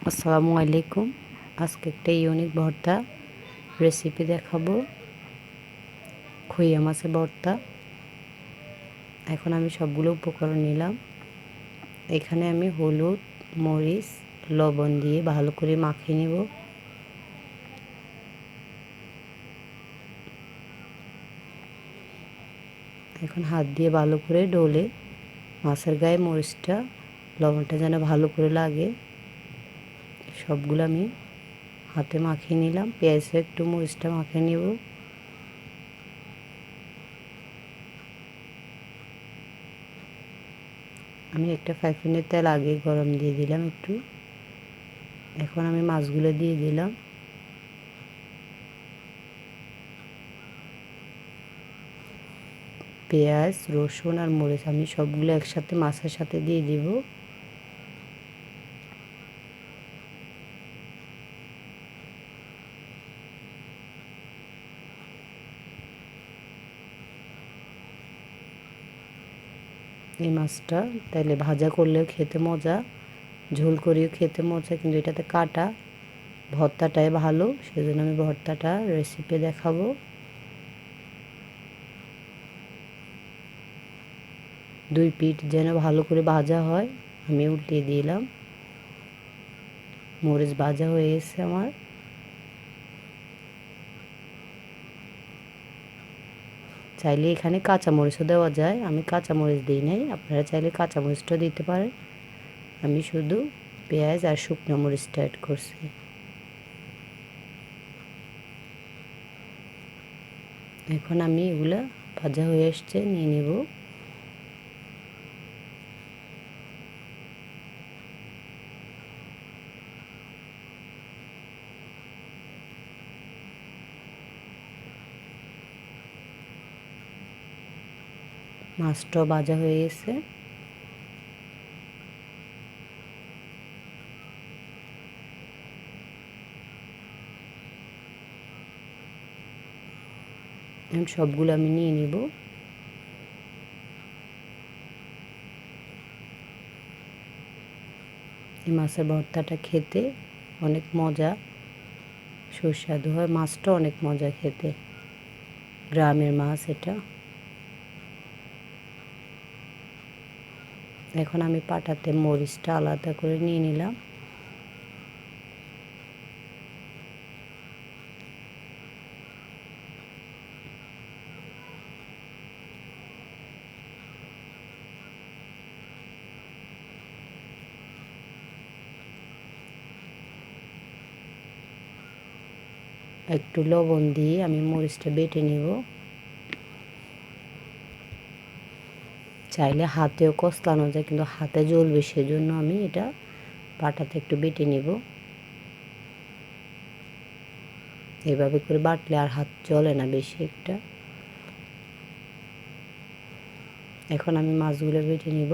আসসালামু আলাইকুম। আজকে একটা ইউনিক ভর্তা রেসিপি দেখাবো, খুইয়া মাছের ভর্তা। এখন আমি সবগুলো উপকরণ নিলাম। এখানে আমি হলুদ, মরিচ, লবণ দিয়ে ভালো করে মাখিয়ে নেব। এখন হাত দিয়ে ভালো করে ডলে মাছের গায়ে মরিচটা, লবণটা যেন ভালো করে লাগে, সবগুলো আমি হাতে মাখিয়ে নিলাম। পেঁয়াজে একটু মরিচটা মাখিয়ে নেব। আমি একটা ফ্রাইপ্যানের তেল আগে গরম দিয়ে দিলাম একটু। এখন আমি মাছগুলো দিয়ে দিলাম। পেঁয়াজ, রসুন আর মরিচ আমি সবগুলো একসাথে মাছের সাথে দিয়ে দিব। এই মাছটা তাইলে ভাজা করলেও খেতে মজা, ঝোল করেও খেতে মজা, কিন্তু এটাতে কাটা। ভর্তাটাই ভালো, সেজন্য আমি ভর্তাটা রেসিপি দেখাবো। দুই পিঠ যেন ভালো করে ভাজা হয়, আমি উল্টিয়ে দিলাম। মরিচ ভাজা হয়ে গেছে আমার। চাইলে এখানে কাঁচামরিচও দেওয়া যায়, আমি কাঁচামরিচ দিই নাই, আপনারা চাইলে কাঁচামরিচটাও দিতে পারেন। আমি শুধু পেঁয়াজ আর শুকনো মরিচটা অ্যাড করছি। এখন আমি এগুলা ভাজা হয়ে আসছে নিয়ে নেব। মাছটাও ভাজা হয়ে গেছে। এখন সবগুলো আমি নিয়ে নেব। এই মাছের ভর্তাটা খেতে অনেক মজা, সুস্বাদু হয়। মাছটা অনেক মজা খেতে, গ্রামের মাছ এটা। এখন আমি পাটাতে মরিচটা আলাদা করে নিয়ে নিলাম। একটু লবণ দিয়ে আমি মরিচটা বেটে নেব। চাইলে হাতেও কষলানো যায়, কিন্তু হাতে জ্বলবে, সেজন্য আমি এটা পাটাতে একটু বেটে নেব। এভাবে করে বাটলে আর হাত জ্বলে না বেশি একটা। এখন আমি মাছগুলো বেটে নেব।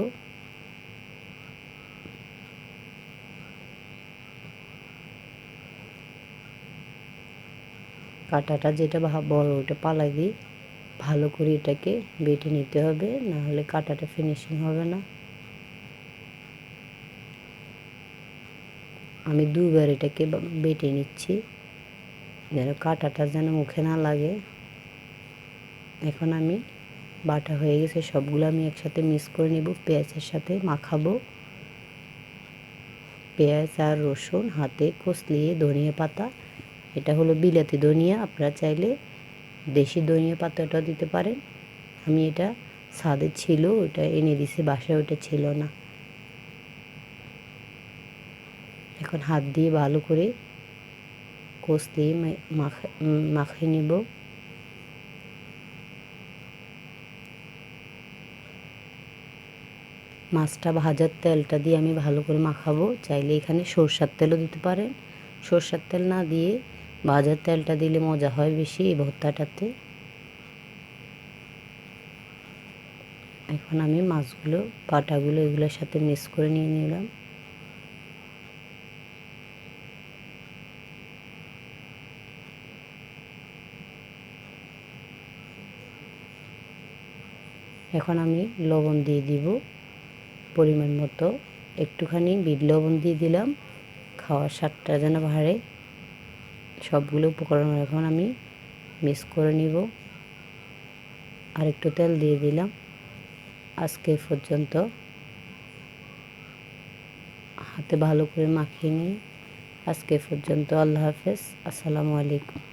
কাঁটাটা যেটা বড় ওটা পালাই দিই। ভালো করে এটাকে বেটে নিতে হবে, না হলে কাঁটাটা ফিনিশিং হবে না। আমি দুইবার এটাকে বেটে নিচ্ছি, যেন কাঁটাটা যেন মুখে না লাগে। এখন আমি বাটা হয়ে গেছে, সবগুলো আমি একসাথে মিক্স করে নেব, পেঁয়াজের সাথে মাখাবো। পেঁয়াজ আর রসুন হাতে কষলিয়ে, ধনিয়া পাতা, এটা হলো বিলাতি ধনিয়া, আপনারা চাইলে দেশি ধনিয়া পাতাটাও দিতে পারেন। আমি এটা ছাদে ছিল, ওটা এনে দিছি, বাসায় ওটা ছিল না। এখন হাত দিয়ে ভালো করে কষলিয়ে মাখিয়ে নেব। মাছটা ভাজার তেলটা দিয়ে আমি ভালো করে মাখাবো। চাইলে এখানে সরষের তেলও দিতে পারেন, সরষের তেল না দিয়ে ভাজার তেলটা দিলে মজা হয় বেশি এই ভর্তাটাতে। এখন আমি মাছগুলো, পাটাগুলো এগুলোর সাথে মিক্স করে নিয়ে নিলাম। এখন আমি লবণ দিয়ে দিব পরিমাণ মতো, একটুখানি বিট লবণ দিয়ে দিলাম। খাওয়ার স্বাদটা যেন বাড়ে। সবগুলো উপকরণ এখন আমি মিক্স করে নিব। আর একটু তেল দিয়ে দিলাম। আজকে পর্যন্ত হাতে ভালো করে মাখিয়ে নিই। আজকে পর্যন্ত আল্লাহ হাফেজ। আসসালামু আলাইকুম।